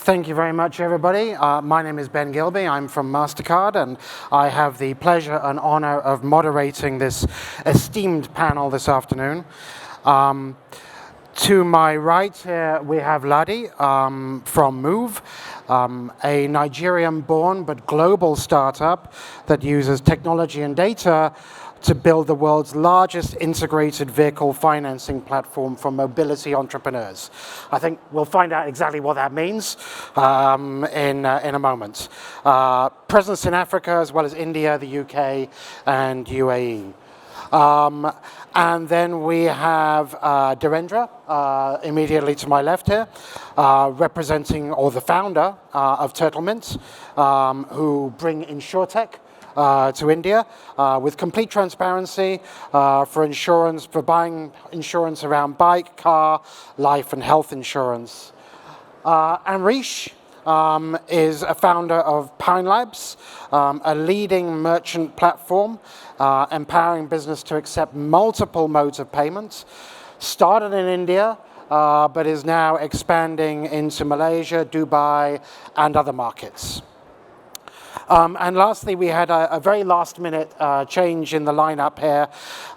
Thank you very much, everybody. My name is Ben Gilby. I'm from MasterCard, and I have the pleasure and honor of moderating this esteemed panel this afternoon. To my right here, we have Ladi from Move, a Nigerian-born but global startup that uses technology and data to build the world's largest integrated vehicle financing platform for mobility entrepreneurs. I think we'll find out exactly what that means in a moment. Presence in Africa as well as India, the UK, and UAE. And then we have Dhirendra, immediately to my left here, representing, or the founder of Turtlemint, who bring InsurTech to India with complete transparency for insurance, for buying insurance around bike, car, life, and health insurance. Amrish is a founder of Pine Labs, a leading merchant platform empowering business to accept multiple modes of payments. Started in India, but is now expanding into Malaysia, Dubai, and other markets. And lastly, we had a very last-minute change in the lineup here.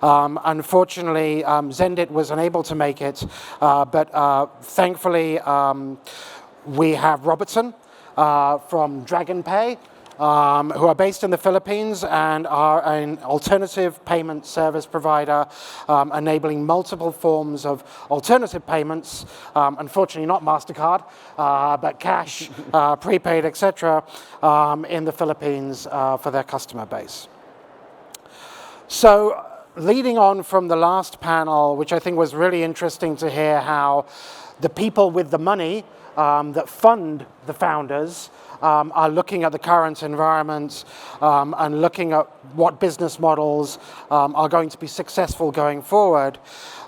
Unfortunately, Zendit was unable to make it, but thankfully, we have Robertson from Dragonpay, who are based in the Philippines and are an alternative payment service provider, enabling multiple forms of alternative payments, unfortunately not MasterCard, but cash, prepaid, etc., in the Philippines for their customer base. So leading on from the last panel, which I think was really interesting to hear how the people with the money that fund the founders are looking at the current environment and looking at what business models are going to be successful going forward.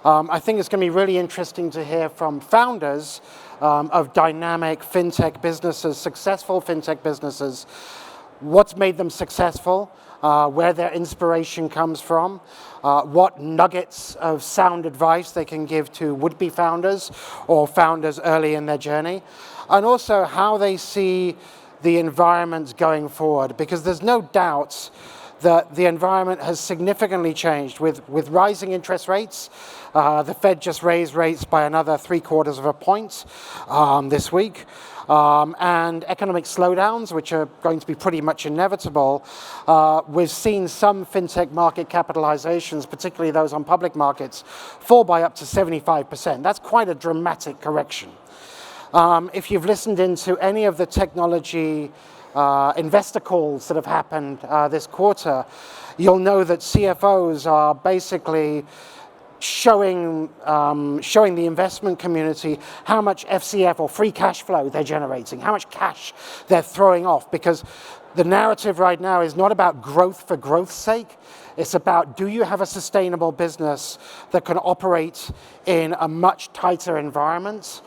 I think it's going to be really interesting to hear from founders of dynamic FinTech businesses, successful FinTech businesses, what's made them successful, where their inspiration comes from, what nuggets of sound advice they can give to would-be founders or founders early in their journey, and also how they see the environment going forward, because there's no doubt that the environment has significantly changed with rising interest rates. The Fed just raised rates by another 0.75 of a point this week. And economic slowdowns, which are going to be pretty much inevitable. We've seen some FinTech market capitalizations, particularly those on public markets, fall by up to 75%. That's quite a dramatic correction. If you've listened into any of the technology investor calls that have happened this quarter, you'll know that CFOs are basically showing the investment community how much FCF or free cash flow they're generating, how much cash they're throwing off, because the narrative right now is not about growth for growth's sake. It's about, do you have a sustainable business that can operate in a much tighter environment?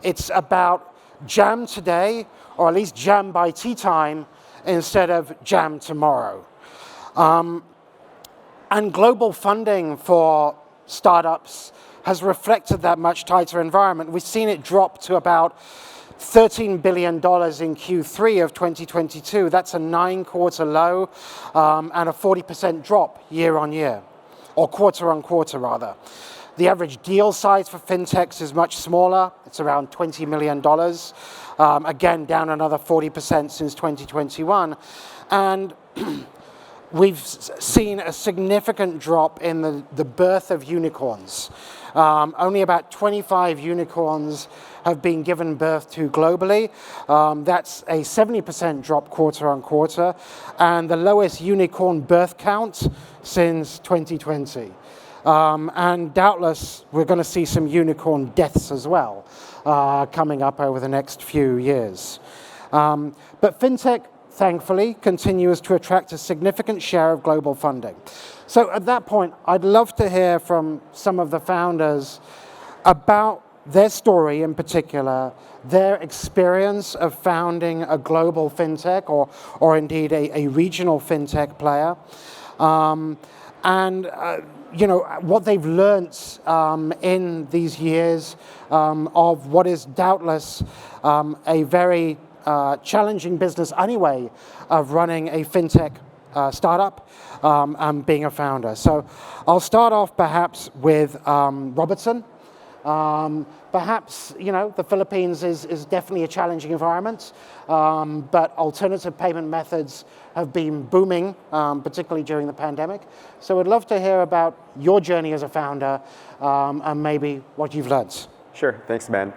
It's about jam today, or at least jam by tea time, instead of jam tomorrow. And global funding for startups has reflected that much tighter environment. We've seen it drop to about $13 billion in Q3 of 2022. That's a 9-quarter low and a 40% drop year on year, or quarter on quarter rather. The average deal size for fintechs is much smaller. It's around $20 million. Again, down another 40% since 2021. And we've seen a significant drop in the birth of unicorns. Only about 25 unicorns have been given birth to globally. That's a 70% drop quarter on quarter, and the lowest unicorn birth count since 2020. And doubtless, we're going to see some unicorn deaths as well coming up over the next few years. But FinTech, thankfully, continues to attract a significant share of global funding. So at that point, I'd love to hear from some of the founders about their story in particular, their experience of founding a global FinTech or indeed a regional FinTech player. what they've learnt in these years of what is doubtless a very challenging business anyway of running a FinTech startup and being a founder. So I'll start off perhaps with Robertson. Perhaps, the Philippines is definitely a challenging environment, but alternative payment methods have been booming, particularly during the pandemic. So I'd love to hear about your journey as a founder and maybe what you've learned. Sure, thanks, man.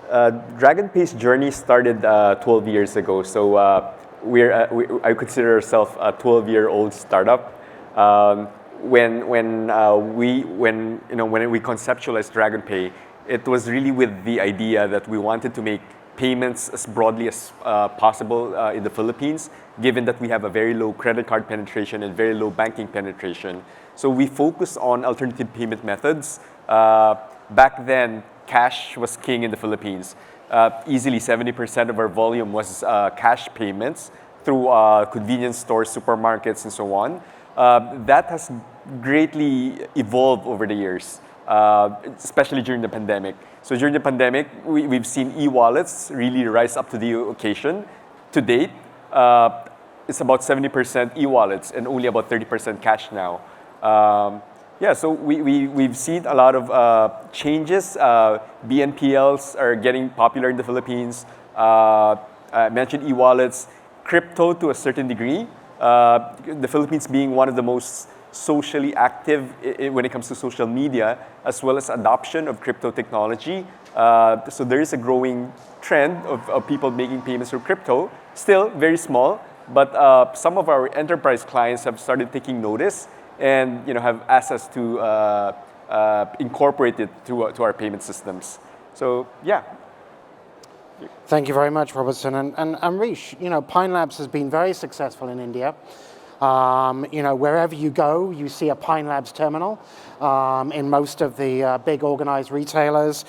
Dragonpay's journey started 12 years ago. So I consider ourselves a 12-year-old startup. When we conceptualized Dragonpay, it was really with the idea that we wanted to make payments as broadly as possible in the Philippines, given that we have a very low credit card penetration and very low banking penetration. So we focused on alternative payment methods. Back then, cash was king in the Philippines. Easily 70% of our volume was cash payments through convenience stores, supermarkets, and so on. That has greatly evolved over the years, especially during the pandemic. So during the pandemic, we've seen e-wallets really rise up to the occasion. To date, it's about 70% e-wallets and only about 30% cash now. So we've seen a lot of changes. BNPLs are getting popular in the Philippines. I mentioned e-wallets, crypto to a certain degree. The Philippines being one of the most socially active when it comes to social media, as well as adoption of crypto technology. So there is a growing trend of people making payments through crypto, still very small, but some of our enterprise clients have started taking notice and have asked us to incorporate it to our payment systems. So yeah. Thank you very much, Robertson. And Amrish, Pine Labs has been very successful in India. Wherever you go, you see a Pine Labs terminal in most of the big organized retailers,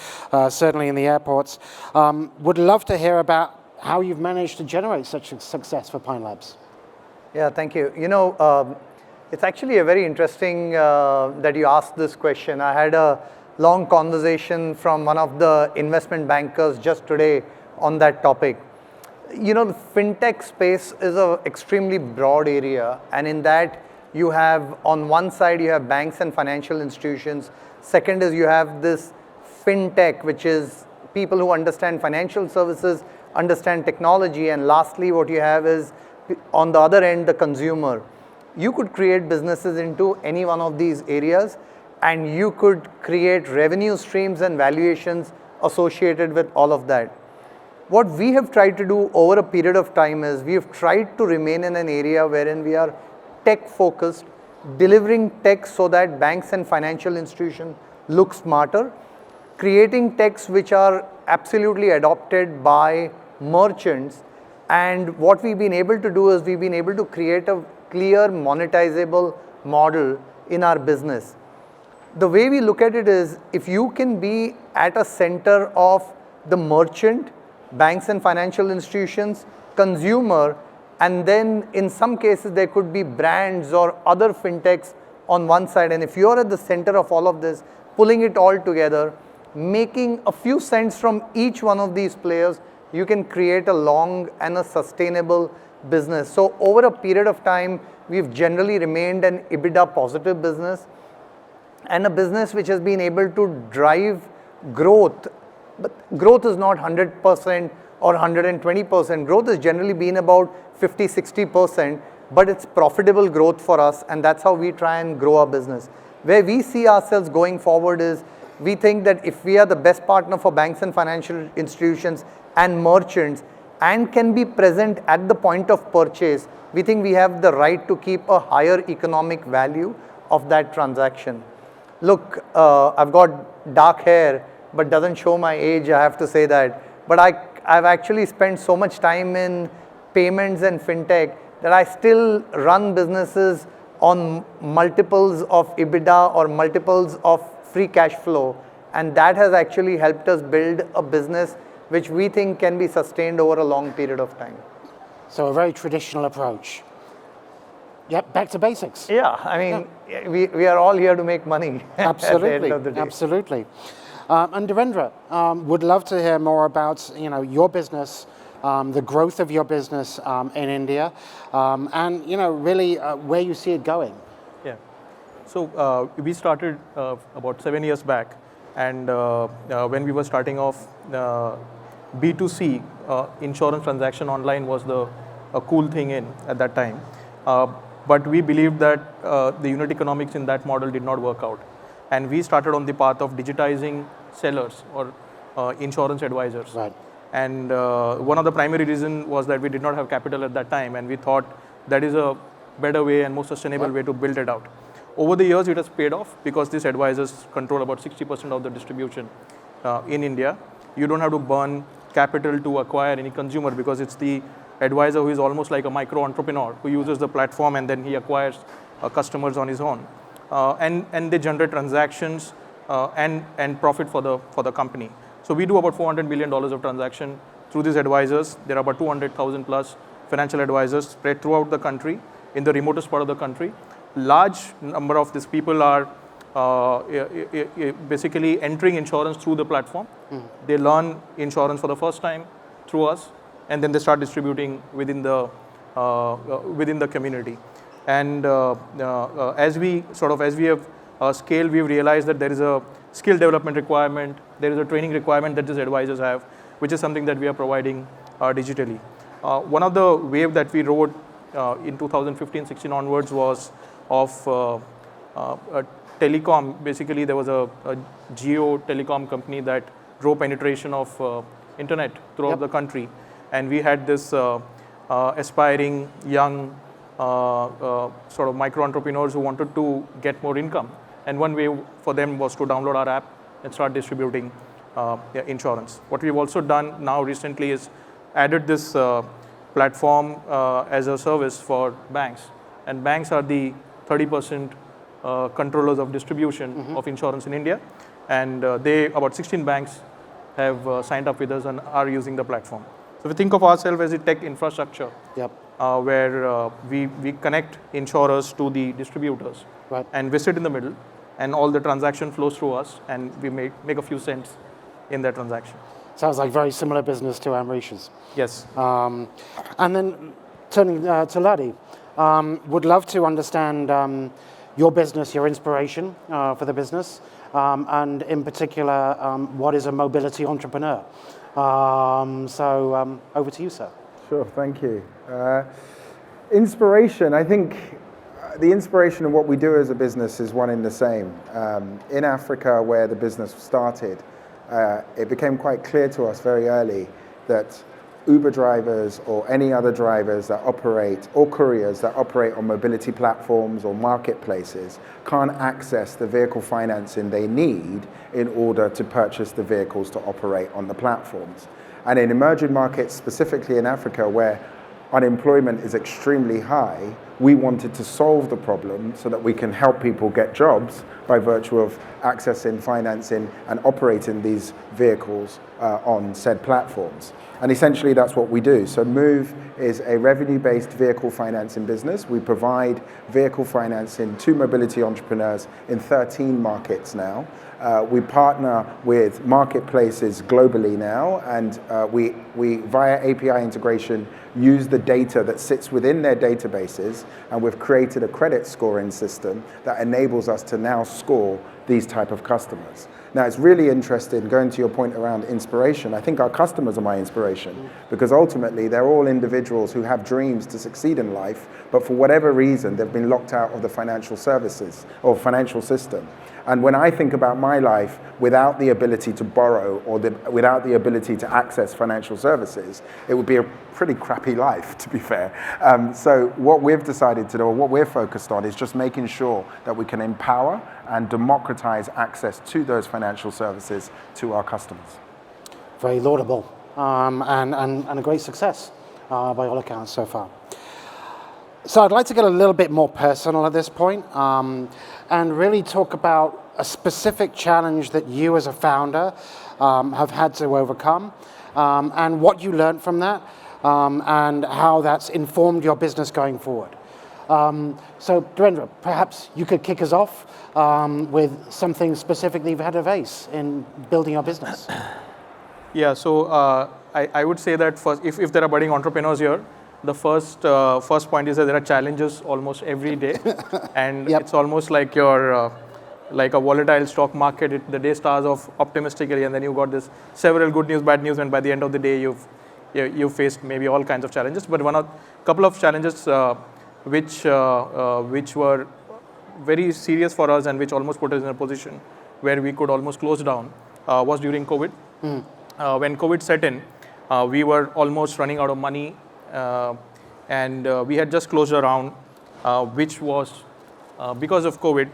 certainly in the airports. Would love to hear about how you've managed to generate such a success for Pine Labs. Yeah, thank you. It's actually a very interesting that you asked this question. I had a long conversation from one of the investment bankers just today on that topic. The FinTech space is an extremely broad area, and in that you have, on one side, you have banks and financial institutions. Second is you have this FinTech, which is people who understand financial services, understand technology, and lastly, what you have is, on the other end, the consumer. You could create businesses into any one of these areas, and you could create revenue streams and valuations associated with all of that. What we have tried to do over a period of time is we have tried to remain in an area wherein we are tech focused, delivering tech so that banks and financial institutions look smarter, creating techs which are absolutely adopted by merchants. And what we've been able to do is we've been able to create a clear monetizable model in our business. The way we look at it is, if you can be at a center of the merchant, banks and financial institutions, consumer, and then in some cases there could be brands or other fintechs on one side, and if you're at the center of all of this, pulling it all together, making a few cents from each one of these players, you can create a long and a sustainable business. So over a period of time, we've generally remained an EBITDA positive business and a business which has been able to drive growth. But growth is not 100% or 120%. Growth has generally been about 50, 60%, but it's profitable growth for us, and that's how we try and grow our business. Where we see ourselves going forward is, we think that if we are the best partner for banks and financial institutions and merchants and can be present at the point of purchase, we think we have the right to keep a higher economic value of that transaction. Look, I've got dark hair, but doesn't show my age, I have to say that. But I've actually spent so much time in payments and FinTech that I still run businesses on multiples of EBITDA or multiples of free cash flow. And that has actually helped us build a business which we think can be sustained over a long period of time. So a very traditional approach. Yep, back to basics. Yeah, I mean, we are all here to make money. Absolutely, at the end of the day. absolutely. And Dhirendra, would love to hear more about your business, the growth of your business in India, and really where you see it going. Yeah. So we started about 7 years back, and when we were starting off, B2C insurance transaction online was a cool thing at that time. But we believed that the unit economics in that model did not work out. And we started on the path of digitizing sellers or insurance advisors. Right. And one of the primary reasons was that we did not have capital at that time, and we thought that is a better way and more sustainable way to build it out. Over the years, it has paid off because these advisors control about 60% of the distribution in India. You don't have to burn capital to acquire any consumer because it's the advisor who is almost like a micro entrepreneur who uses the platform and then he acquires customers on his own. And they generate transactions and profit for the company. So we do about $400 million of transaction through these advisors. There are about 200,000 plus financial advisors spread throughout the country, in the remotest part of the country. Large number of these people are basically entering insurance through the platform. They learn insurance for the first time through us, and then they start distributing within the community. And as we have scaled, we've realized that there is a skill development requirement, there is a training requirement that these advisors have, which is something that we are providing digitally. One of the wave that we rode in 2015-16 onwards was of telecom. Basically, there was a geo telecom company that drove penetration of internet throughout the country, and we had this aspiring young sort of micro entrepreneurs who wanted to get more income, and one way for them was to download our app and start distributing insurance. What we've also done now recently is added this platform as a service for banks, and banks are the 30% controllers of distribution of insurance in India, and about 16 banks have signed up with us and are using the platform. So we think of ourselves as a tech infrastructure, where we connect insurers to the distributors, and we sit in the middle, and all the transaction flows through us, and we make a few cents in that transaction. Sounds like very similar business to Amrish's. Yes. And then turning to Ladi, would love to understand your business, your inspiration for the business, and in particular, what is a mobility entrepreneur? So over to you, sir. Sure, thank you. Inspiration, I think the inspiration of what we do as a business is one and the same. In Africa, where the business started, it became quite clear to us very early that Uber drivers or any other drivers that operate, or couriers that operate on mobility platforms or marketplaces, can't access the vehicle financing they need in order to purchase the vehicles to operate on the platforms. And in emerging markets, specifically in Africa, where unemployment is extremely high, we wanted to solve the problem so that we can help people get jobs by virtue of accessing financing and operating these vehicles on said platforms. And essentially that's what we do. So Move is a revenue-based vehicle financing business. We provide vehicle financing to mobility entrepreneurs in 13 markets now. We partner with marketplaces globally now, and we via API integration, use the data that sits within their databases, and we've created a credit scoring system that enables us to now score these type of customers. Now, it's really interesting, going to your point around inspiration, I think our customers are my inspiration, because ultimately they're all individuals who have dreams to succeed in life, but for whatever reason, they've been locked out of the financial services or financial system. And when I think about my life without the ability to borrow or without the ability to access financial services, it would be a pretty crappy life, to be fair. So what we've decided to do, or what we're focused on, is just making sure that we can empower and democratize access to those financial services to our customers. Very laudable and a great success by all accounts so far. So I'd like to get a little bit more personal at this point and really talk about a specific challenge that you as a founder have had to overcome and what you learned from that and how that's informed your business going forward. So Dhirendra, perhaps you could kick us off with something specific that you've had of ACE in building your business. Yeah, so I would say that first, if there are budding entrepreneurs here, the first point is that there are challenges almost every day, and it's almost like your like a volatile stock market. The day starts off optimistically, and then you've got this several good news, bad news, and by the end of the day, you've faced maybe all kinds of challenges. But couple of challenges which were very serious for us and which almost put us in a position where we could almost close down was during COVID. When COVID set in, we were almost running out of money, and we had just closed a round, which was because of COVID.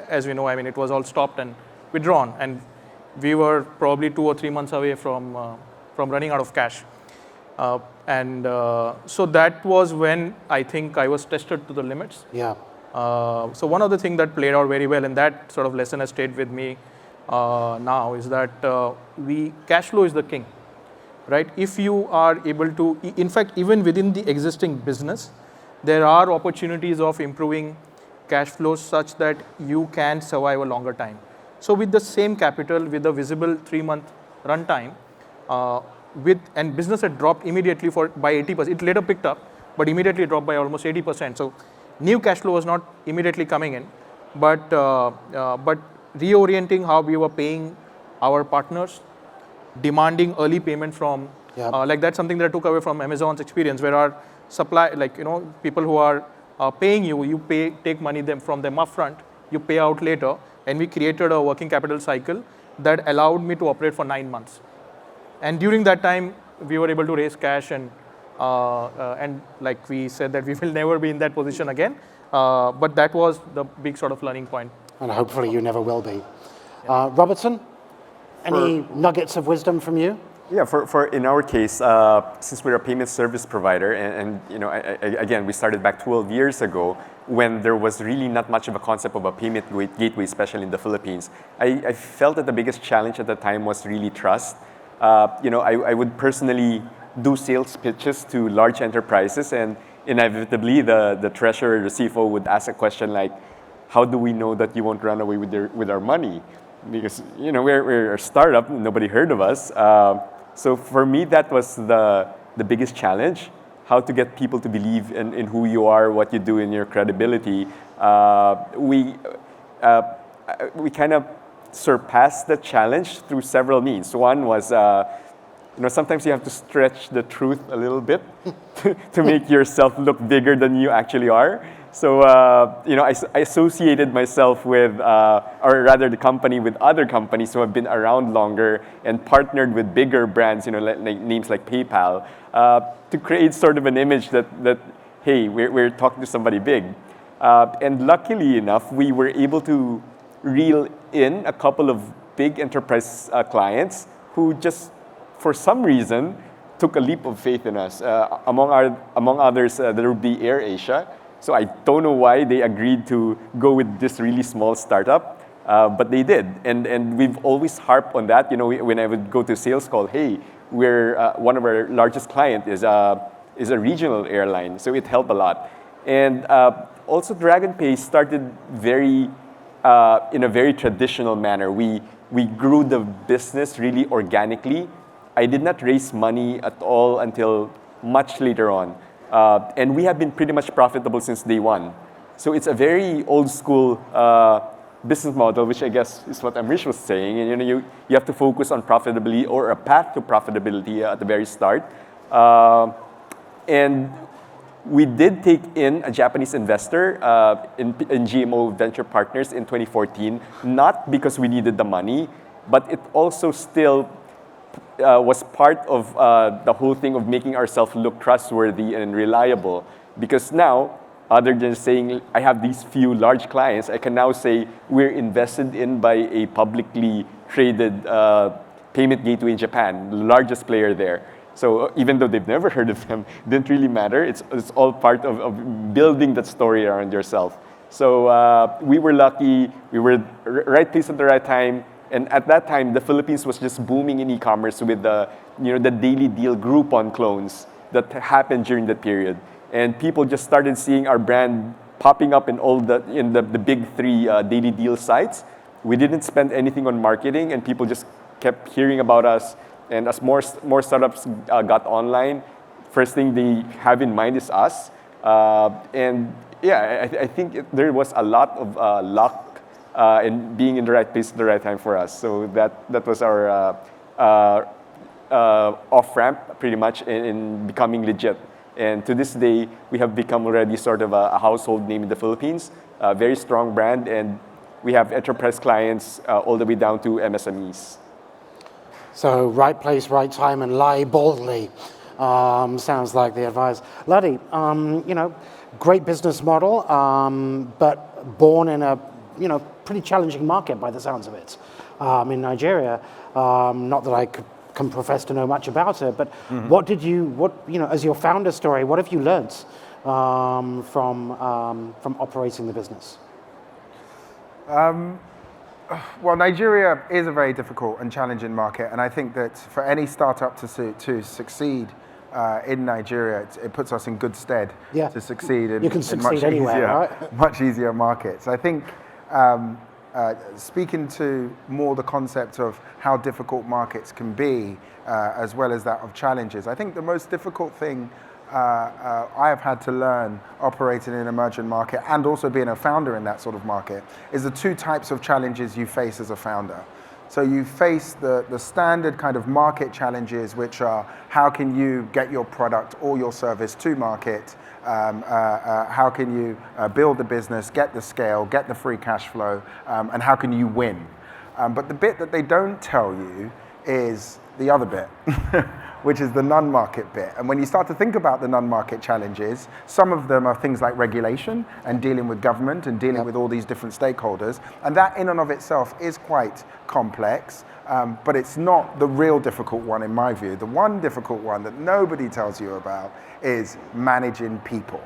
As we know, I mean, it was all stopped and withdrawn, and we were probably 2 or 3 months away from running out of cash. So that was when I think I was tested to the limits. Yeah. So one of the things that played out very well, and that sort of lesson has stayed with me now, is that cash flow is the king, right? If you are able to, in fact, even within the existing business, there are opportunities of improving cash flows such that you can survive a longer time. So with the same capital, with a visible 3-month runtime, and business had dropped immediately by 80%. It later picked up, but immediately dropped by almost 80%. So new cash flow was not immediately coming in, but reorienting how we were paying our partners, demanding early payment from, like that's something that I took away from Amazon's experience, where our supply, like, people who are paying you take money from them upfront, you pay out later, and we created a working capital cycle that allowed me to operate for 9 months. And during that time, we were able to raise cash, and like we said that we will never be in that position again. But that was the big sort of learning point. And hopefully you never will be. Robertson, any nuggets of wisdom from you? Yeah, for in our case, since we're a payment service provider, and again, we started back 12 years ago when there was really not much of a concept of a payment gateway, especially in the Philippines. I felt that the biggest challenge at the time was really trust. I would personally do sales pitches to large enterprises, and inevitably the treasurer, the CFO would ask a question like, how do we know that you won't run away with our money? Because we're a startup, nobody heard of us. So for me, that was the biggest challenge, how to get people to believe in who you are, what you do, and your credibility. We kind of surpassed the challenge through several means. One was, sometimes you have to stretch the truth a little bit to make yourself look bigger than you actually are. So, I associated myself with, or rather the company with other companies who have been around longer and partnered with bigger brands, like names like PayPal, to create sort of an image that hey, we're talking to somebody big. And luckily enough, we were able to reel in a couple of big enterprise clients who just, for some reason, took a leap of faith in us. Among others, there would be AirAsia. So I don't know why they agreed to go with this really small startup, but they did. And we've always harped on that. When I would go to a sales call, hey, we're one of our largest client is a regional airline, so it helped a lot. And also Dragonpay started in a very traditional manner. We grew the business really organically. I did not raise money at all until much later on. And we have been pretty much profitable since day one. So it's a very old school business model, which I guess is what Amrish was saying. And you have to focus on profitability or a path to profitability at the very start. And we did take in a Japanese investor in GMO Venture Partners in 2014, not because we needed the money, but it also still was part of the whole thing of making ourselves look trustworthy and reliable. Because now, other than saying I have these few large clients, I can now say we're invested in by a publicly traded payment gateway in Japan, the largest player there. So even though they've never heard of them, didn't really matter. It's all part of building that story around yourself. So we were lucky. We were right place at the right time. And at that time, the Philippines was just booming in e-commerce with the daily deal Groupon clones that happened during that period. and people just started seeing our brand popping up in the big three daily deal sites. We didn't spend anything on marketing, and people just kept hearing about us. And as more startups got online, first thing they have in mind is us. And yeah, I think there was a lot of luck in being in the right place at the right time for us. So that was our off-ramp, pretty much, in becoming legit. And to this day, we have become already sort of a household name in the Philippines, a very strong brand, and we have enterprise clients all the way down to MSMEs. So right place, right time, and lie boldly. Sounds like the advice. Luddy, great business model, but born in a pretty challenging market by the sounds of it. In Nigeria, not that I can profess to know much about it, but what as your founder story, what have you learned from operating the business? Well, Nigeria is a very difficult and challenging market, and I think that for any startup to succeed in Nigeria, it puts us in good stead to succeed in, you can succeed anywhere, right? Much easier markets. I think speaking to more the concept of how difficult markets can be, as well as that of challenges, I think the most difficult thing I have had to learn operating in an emerging market and also being a founder in that sort of market is the two types of challenges you face as a founder. So you face the standard kind of market challenges, which are how can you get your product or your service to market, how can you build the business, get the scale, get the free cash flow, and how can you win. But the bit that they don't tell you is the other bit, which is the non-market bit. And when you start to think about the non-market challenges, some of them are things like regulation and dealing with government and dealing with all these different stakeholders. And that in and of itself is quite complex, but it's not the real difficult one in my view. The one difficult one that nobody tells you about is managing people.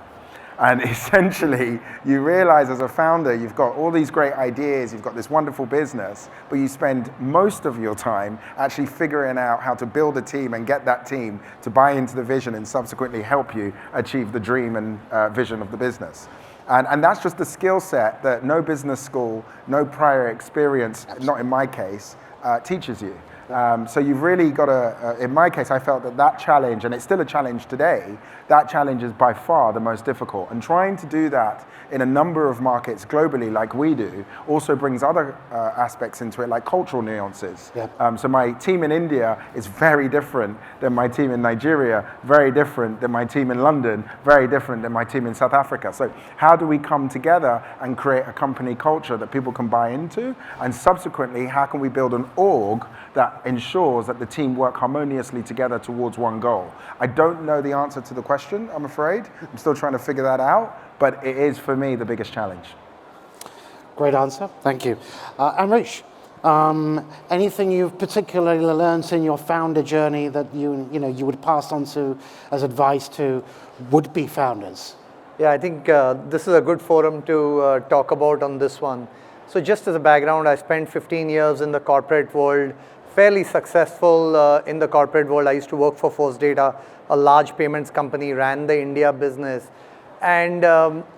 And essentially, you realize as a founder, you've got all these great ideas, you've got this wonderful business, but you spend most of your time actually figuring out how to build a team and get that team to buy into the vision and subsequently help you achieve the dream and vision of the business. And that's just a skill set that no business school, no prior experience, not in my case, teaches you. So you've really got to, in my case, I felt that challenge, and it's still a challenge today, that challenge is by far the most difficult. And trying to do that in a number of markets globally like we do also brings other aspects into it, like cultural nuances. So my team in India is very different than my team in Nigeria, very different than my team in London, very different than my team in South Africa. So how do we come together and create a company culture that people can buy into? And subsequently, how can we build an org that ensures that the team work harmoniously together towards one goal? I don't know the answer to the question, I'm afraid. I'm still trying to figure that out, but it is, for me, the biggest challenge. Great answer, thank you. Amrish, anything you've particularly learned in your founder journey that you would pass on to as advice to would-be founders? Yeah, I think this is a good forum to talk about on this one. So just as a background, I spent 15 years in the corporate world, fairly successful in the corporate world. I used to work for Force Data, a large payments company, ran the India business. And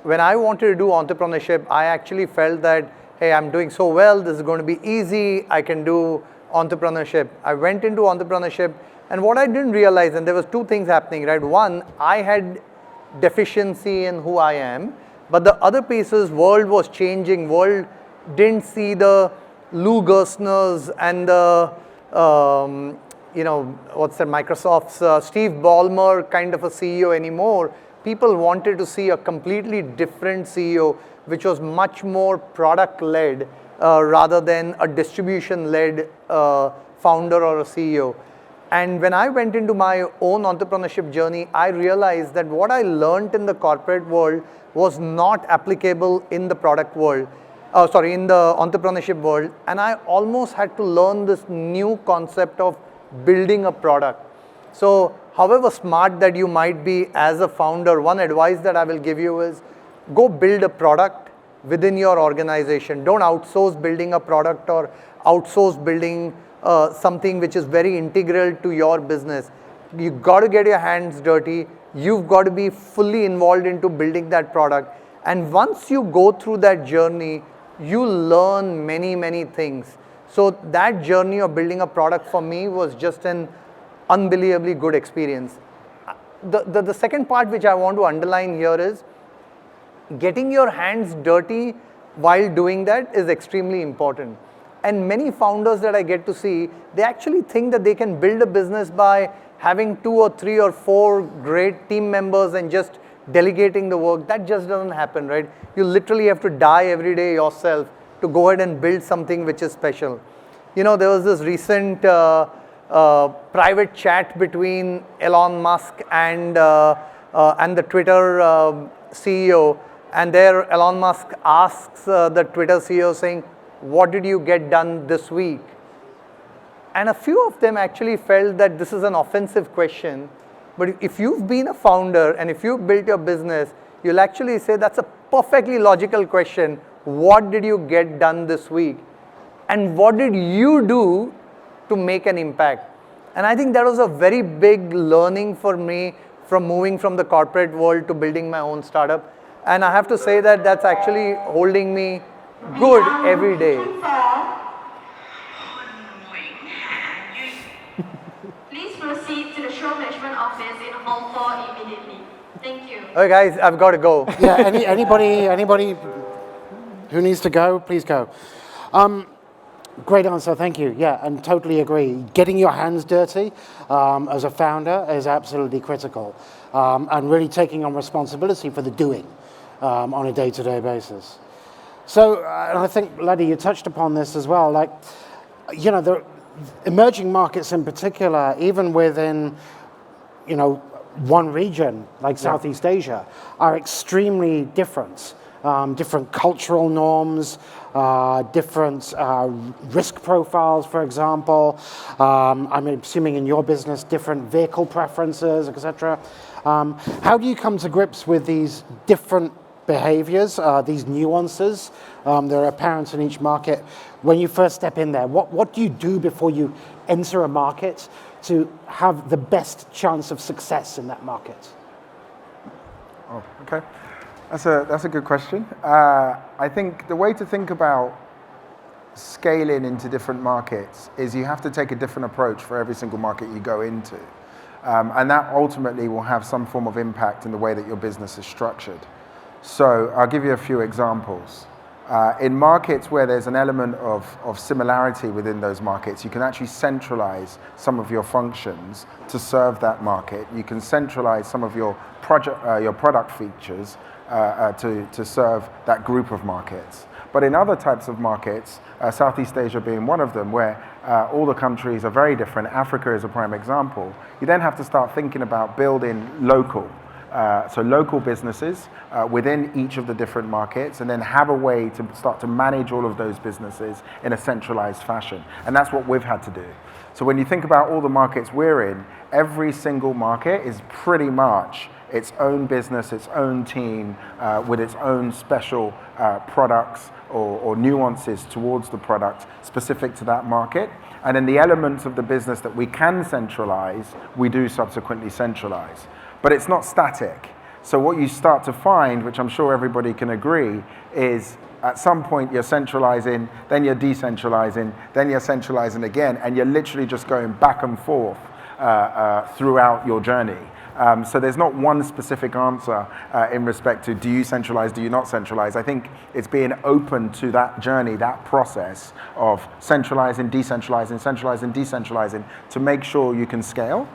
when I wanted to do entrepreneurship, I actually felt that, hey, I'm doing so well, this is going to be easy, I can do entrepreneurship. I went into entrepreneurship, and what I didn't realize, and there was two things happening, right? One, I had deficiency in who I am, but the other piece is world was changing, world didn't see the Lou Gerstners and the, Microsoft's Steve Ballmer kind of a CEO anymore. People wanted to see a completely different CEO, which was much more product-led rather than a distribution-led founder or a CEO. And when I went into my own entrepreneurship journey, I realized that what I learned in the corporate world was not applicable in the product world. In the entrepreneurship world, and I almost had to learn this new concept of building a product. So however smart that you might be as a founder, one advice that I will give you is go build a product within your organization. Don't outsource building a product or outsource building something which is very integral to your business. You got to get your hands dirty. You've got to be fully involved into building that product. And once you go through that journey, you learn many, many things. So that journey of building a product for me was just an unbelievably good experience. The second part which I want to underline here is getting your hands dirty while doing that is extremely important. And many founders that I get to see, they actually think that they can build a business by having 2 or 3 or 4 great team members and just delegating the work. That just doesn't happen, right? You literally have to die every day yourself to go ahead and build something which is special. You know, there was this recent private chat between Elon Musk and the Twitter CEO, and there Elon Musk asks the Twitter CEO saying, "What did you get done this week?" And a few of them actually felt that this is an offensive question. But if you've been a founder and if you've built your business, you'll actually say that's a perfectly logical question. What did you get done this week? And what did you do to make an impact? And I think that was a very big learning for me from moving from the corporate world to building my own startup. And I have to say that that's actually holding me good every day. Please proceed to the show management office in Hall 4 immediately. Thank you. Okay, guys, I've got to go. Yeah, anybody who needs to go, please go. Great answer, thank you. Yeah, and totally agree. Getting your hands dirty as a founder is absolutely critical, and really taking on responsibility for the doing on a day-to-day basis. So, and I think, Laddy, you touched upon this as well. Like, you know, the emerging markets in particular, even within, you know, one region like Southeast Asia, are extremely different. Different cultural norms, different risk profiles, for example. I'm assuming in your business, different vehicle preferences, etc. How do you come to grips with these different behaviors, these nuances that are apparent in each market when you first step in there? What do you do before you enter a market to have the best chance of success in that market? Oh, okay. That's a good question. I think the way to think about scaling into different markets is you have to take a different approach for every single market you go into. And that ultimately will have some form of impact in the way that your business is structured. So I'll give you a few examples. In markets where there's an element of similarity within those markets, you can actually centralize some of your functions to serve that market. You can centralize some of your product features to serve that group of markets. But in other types of markets, Southeast Asia being one of them, where all the countries are very different, Africa is a prime example, you then have to start thinking about building local. So local businesses within each of the different markets, and then have a way to start to manage all of those businesses in a centralized fashion. And that's what we've had to do. So when you think about all the markets we're in, every single market is pretty much its own business, its own team, with its own special products or nuances towards the product specific to that market. And then the elements of the business that we can centralize, we do subsequently centralize. But it's not static. So what you start to find, which I'm sure everybody can agree, is at some point you're centralizing, then you're decentralizing, then you're centralizing again, and you're literally just going back and forth throughout your journey. So there's not one specific answer in respect to do you centralize, do you not centralize. I think it's being open to that journey, that process of centralizing, decentralizing, centralizing, decentralizing to make sure you can scale,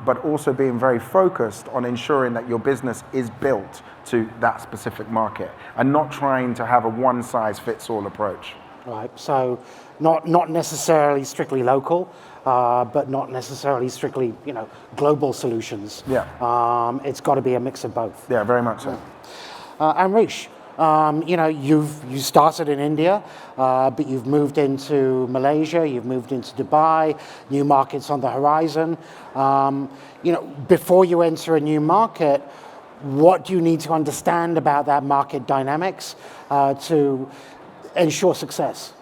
but also being very focused on ensuring that your business is built to that specific market and not trying to have a one-size-fits-all approach. Right, so not necessarily strictly local, but not necessarily strictly, you know, global solutions. Yeah. It's got to be a mix of both. Yeah, very much so. Amrish, you know, you started in India, but you've moved into Malaysia, you've moved into Dubai, new markets on the horizon. You know, before you enter a new market, what do you need to understand about that market dynamics to ensure success?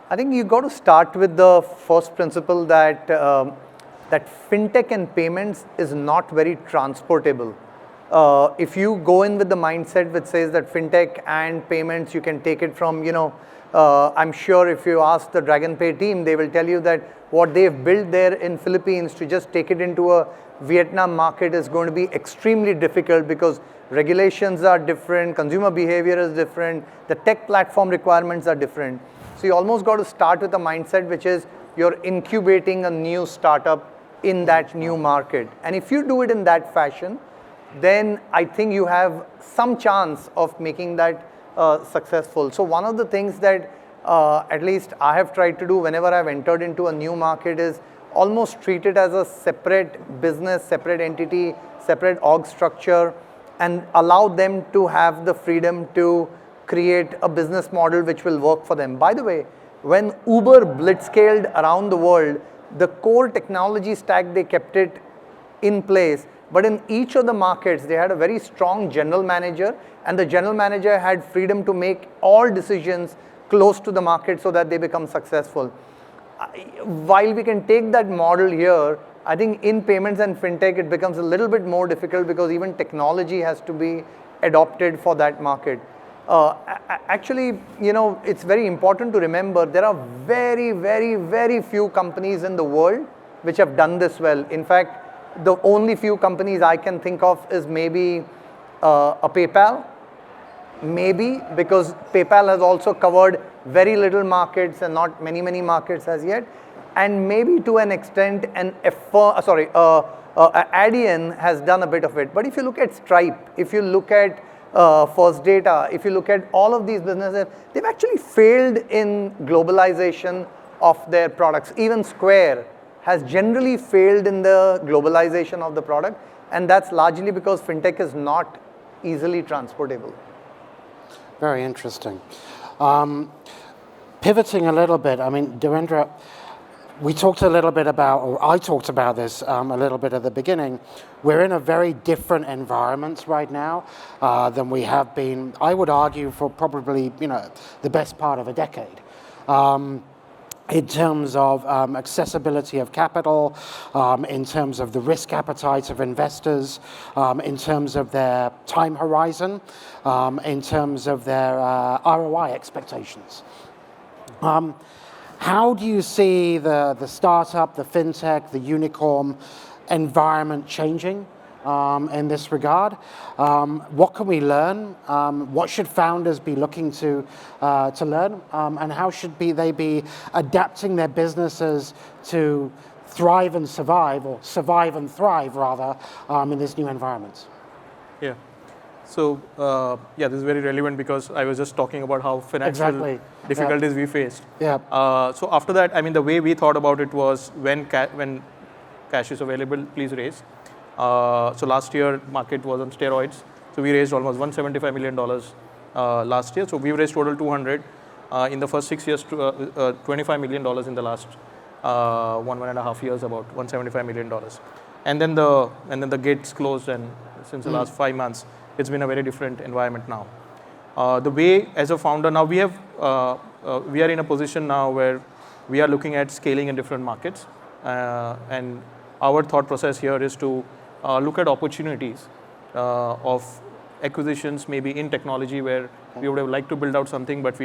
I think you've got to start with the first principle that that fintech and payments is not very transportable. If you go in with the mindset which says that fintech and payments, you can take it from, I'm sure if you ask the Dragonpay team, they will tell you that what they've built there in Philippines to just take it into a Vietnam market is going to be extremely difficult because regulations are different, consumer behavior is different, the tech platform requirements are different. So you almost got to start with a mindset which is you're incubating a new startup in that new market. And if you do it in that fashion, then I think you have some chance of making that successful. So one of the things that at least I have tried to do whenever I've entered into a new market is almost treat it as a separate business, separate entity, separate org structure, and allow them to have the freedom to create a business model which will work for them. By the way, when Uber blitzscaled around the world, the core technology stack, they kept it in place. But in each of the markets, they had a very strong general manager, and the general manager had freedom to make all decisions close to the market so that they become successful. While we can take that model here, I think in payments and fintech, it becomes a little bit more difficult because even technology has to be adopted for that market. Actually, it's very important to remember there are very, very, very few companies in the world which have done this well. In fact, the only few companies I can think of is maybe a PayPal, maybe because PayPal has also covered very little markets and not many markets as yet, and maybe to an extent Adyen has done a bit of it. But if you look at Stripe, if you look at First Data, if you look at all of these businesses, they've actually failed in globalization of their products. Even Square has generally failed in the globalization of the product, and that's largely because fintech is not easily transportable. Very interesting. Pivoting a little bit, I mean, Dhirendra, we talked a little bit about, or I talked about this a little bit at the beginning. We're in a very different environment right now than we have been, I would argue, for probably the best part of a decade. In terms of accessibility of capital, in terms of the risk appetite of investors, in terms of their time horizon, in terms of their ROI expectations. How do you see the startup, the fintech, the unicorn environment changing in this regard? What can we learn? What should founders be looking to learn? And how should they be adapting their businesses to thrive and survive, or survive and thrive rather, in this new environment? Yeah. So this is very relevant because I was just talking about how financial difficulties we faced. Yeah. So after that, I mean, the way we thought about it was when cash is available, please raise. So last year, market was on steroids. So we raised almost $175 million last year. So we raised total 200 in the first 6 years, $25 million in the last 1.5 years, about $175 million. And then the gates closed, and since the last 5 months, it's been a very different environment now. The way as a founder now, we are in a position now where we are looking at scaling in different markets, and our thought process here is to look at opportunities of acquisitions, maybe in technology where we would have liked to build out something, but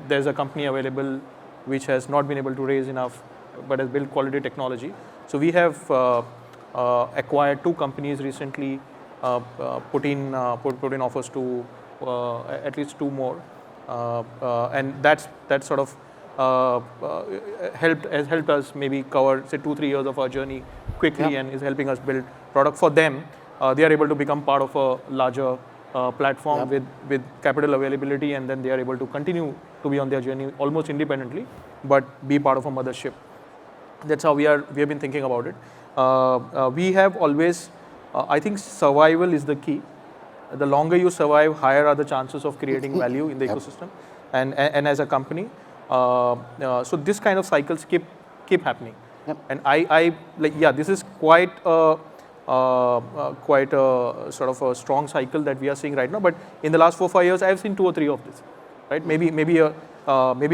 there's a company available which has not been able to raise enough, but has built quality technology. So we have acquired 2 companies recently, put in offers to at least 2 more, and that sort of has helped us maybe cover, say, 2-3 years of our journey quickly, and is helping us build product for them. They are able to become part of a larger platform with capital availability, and then they are able to continue to be on their journey almost independently, but be part of a mothership. That's how we have been thinking about it. We have always, I think survival is the key. The longer you survive, higher are the chances of creating value in the ecosystem, and as a company. So this kind of cycles keep happening, and I this is quite a sort of a strong cycle that we are seeing right now. But in the last 4-5 years, I have seen 2 or 3 of this, right? Maybe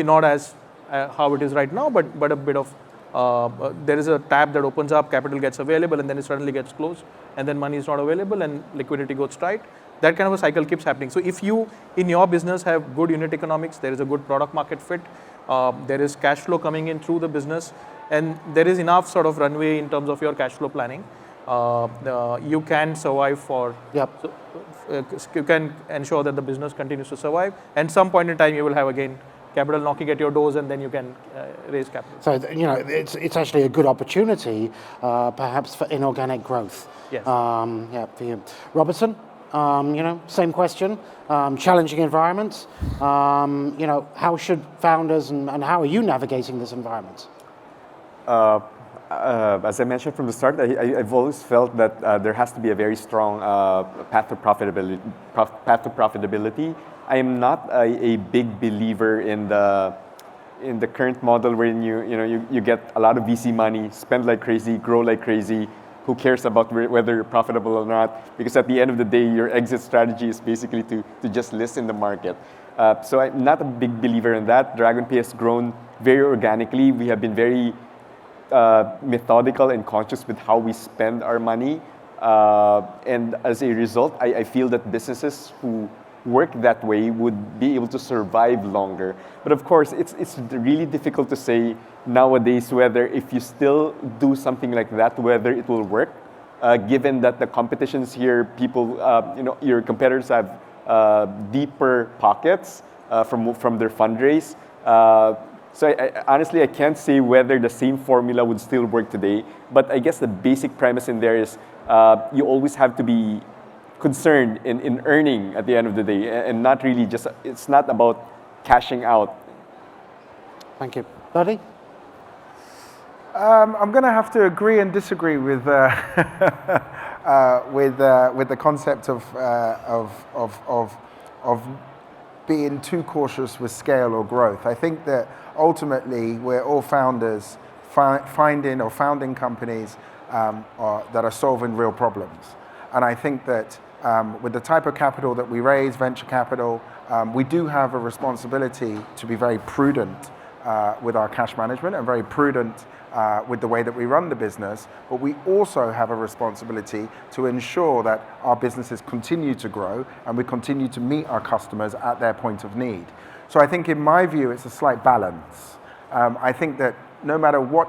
not as how it is right now, but a bit of there is a tab that opens up, capital gets available, and then it suddenly gets closed, and then money is not available, and liquidity goes tight. That kind of a cycle keeps happening. So if you, in your business, have good unit economics, there is a good product market fit, there is cash flow coming in through the business, and there is enough sort of runway in terms of your cash flow planning, you can survive for, you can ensure that the business continues to survive. And some point in time, you will have again capital knocking at your doors, and then you can raise capital. So, it's actually a good opportunity, perhaps for inorganic growth. Yes. For you. Robertson, same question, challenging environments. How should founders and how are you navigating this environment? As I mentioned from the start, I've always felt that there has to be a very strong path to profitability. I am not a big believer in the current model wherein you get a lot of VC money, spend like crazy, grow like crazy. Who cares about whether you're profitable or not? Because at the end of the day, your exit strategy is basically to just list in the market. So I'm not a big believer in that. Dragonpay has grown very organically. We have been very methodical and conscious with how we spend our money. And as a result, I feel that businesses who work that way would be able to survive longer. But of course, it's really difficult to say nowadays whether if you still do something like that, whether it will work, given that the competition's here, people, your competitors have deeper pockets from their fundraise. So honestly, I can't say whether the same formula would still work today, but I guess the basic premise in there is you always have to be concerned in earning at the end of the day, and not really just, it's not about cashing out. Thank you. Buddy? I'm going to have to agree and disagree with the concept of being too cautious with scale or growth. I think that ultimately we're all founders founding companies that are solving real problems. And I think that with the type of capital that we raise, venture capital, we do have a responsibility to be very prudent with our cash management and very prudent with the way that we run the business, but we also have a responsibility to ensure that our businesses continue to grow and we continue to meet our customers at their point of need. So I think in my view, it's a slight balance. I think that no matter what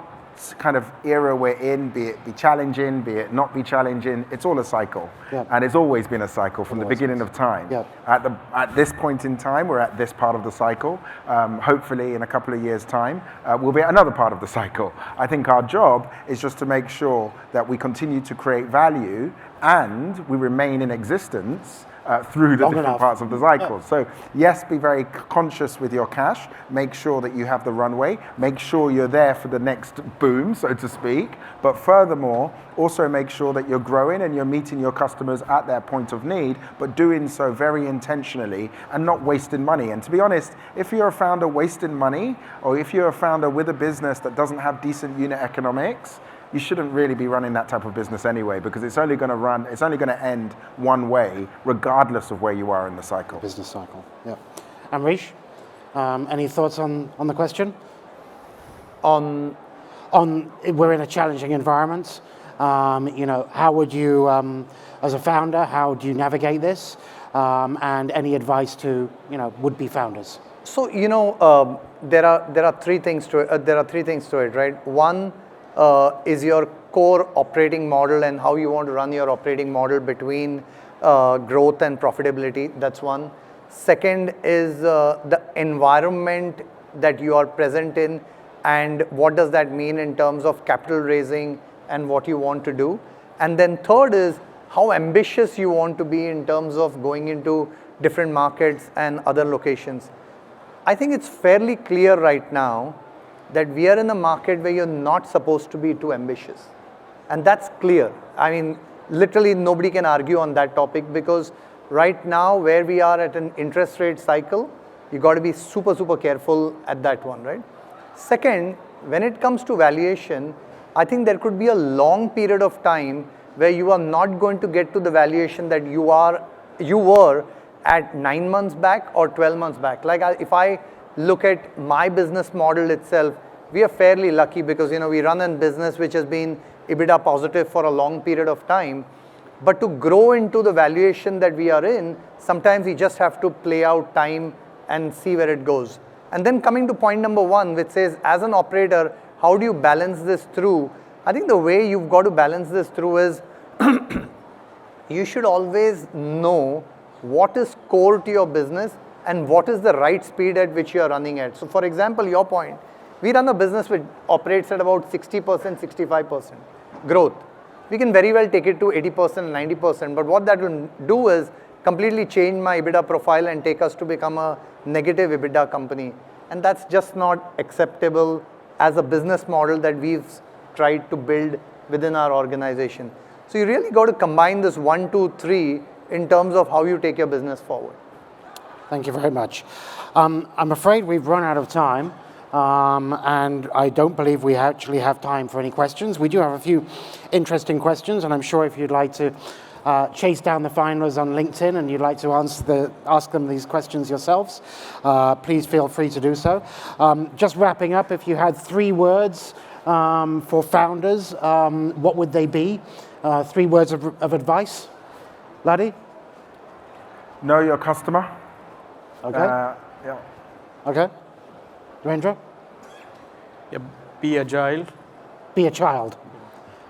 kind of era we're in, be it be challenging, be it not be challenging, it's all a cycle. Yep. And it's always been a cycle from the beginning of time. Yep. At this point in time, we're at this part of the cycle. Hopefully in a couple of years' time, we'll be at another part of the cycle. I think our job is just to make sure that we continue to create value and we remain in existence through the different parts of the cycle. So yes, be very conscious with your cash. Make sure that you have the runway. Make sure you're there for the next boom, so to speak. But furthermore, also make sure that you're growing and you're meeting your customers at their point of need, but doing so very intentionally and not wasting money. And to be honest, if you're a founder wasting money, or if you're a founder with a business that doesn't have decent unit economics, you shouldn't really be running that type of business anyway, because it's only going to end one way, regardless of where you are in the cycle. Business cycle, yeah. Amrish, any thoughts on the question? On we're in a challenging environment. How would you, as a founder, how do you navigate this? And any advice to would-be founders? So there are three things to it. Right? One is your core operating model and how you want to run your operating model between growth and profitability. That's one. Second is the environment that you are present in and what does that mean in terms of capital raising and what you want to do. And then third is how ambitious you want to be in terms of going into different markets and other locations. I think it's fairly clear right now that we are in a market where you're not supposed to be too ambitious. And that's clear. I mean, literally nobody can argue on that topic, because right now where we are at an interest rate cycle, you got to be super, super careful at that one, right? Second, when it comes to valuation, I think there could be a long period of time where you are not going to get to the valuation that you were at 9 months back or 12 months back. Like if I look at my business model itself, we are fairly lucky because we run a business which has been EBITDA positive for a long period of time. But to grow into the valuation that we are in, sometimes we just have to play out time and see where it goes. And then coming to point number 1, which says, as an operator, how do you balance this through? I think the way you've got to balance this through is you should always know what is core to your business and what is the right speed at which you are running at. So for example, your point, we run a business which operates at about 60%, 65% growth. We can very well take it to 80%, 90%, but what that will do is completely change my EBITDA profile and take us to become a negative EBITDA company. And that's just not acceptable as a business model that we've tried to build within our organization. So you really got to combine this 1, 2, 3 in terms of how you take your business forward. Thank you very much. I'm afraid we've run out of time. And I don't believe we actually have time for any questions. We do have a few interesting questions, and I'm sure if you'd like to chase down the finalists on LinkedIn and you'd like to ask them these questions yourselves, please feel free to do so. Just wrapping up, if you had 3 words for founders, what would they be? 3 words of advice. Laddie? Know your customer. Okay. Yeah. Okay. Dhirendra? Yeah, be agile. Be a child.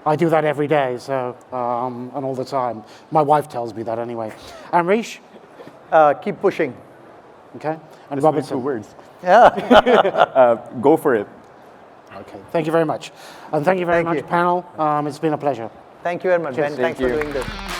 I do that every day, so and all the time. My wife tells me that anyway. Amrish? Keep pushing. Okay. And Just Robertson? 2 words. Yeah. Go for it. Okay. Thank you very much. And thank you very much, panel. It's been a pleasure. Thank you very much, Ben. Thank Thanks you. for doing this.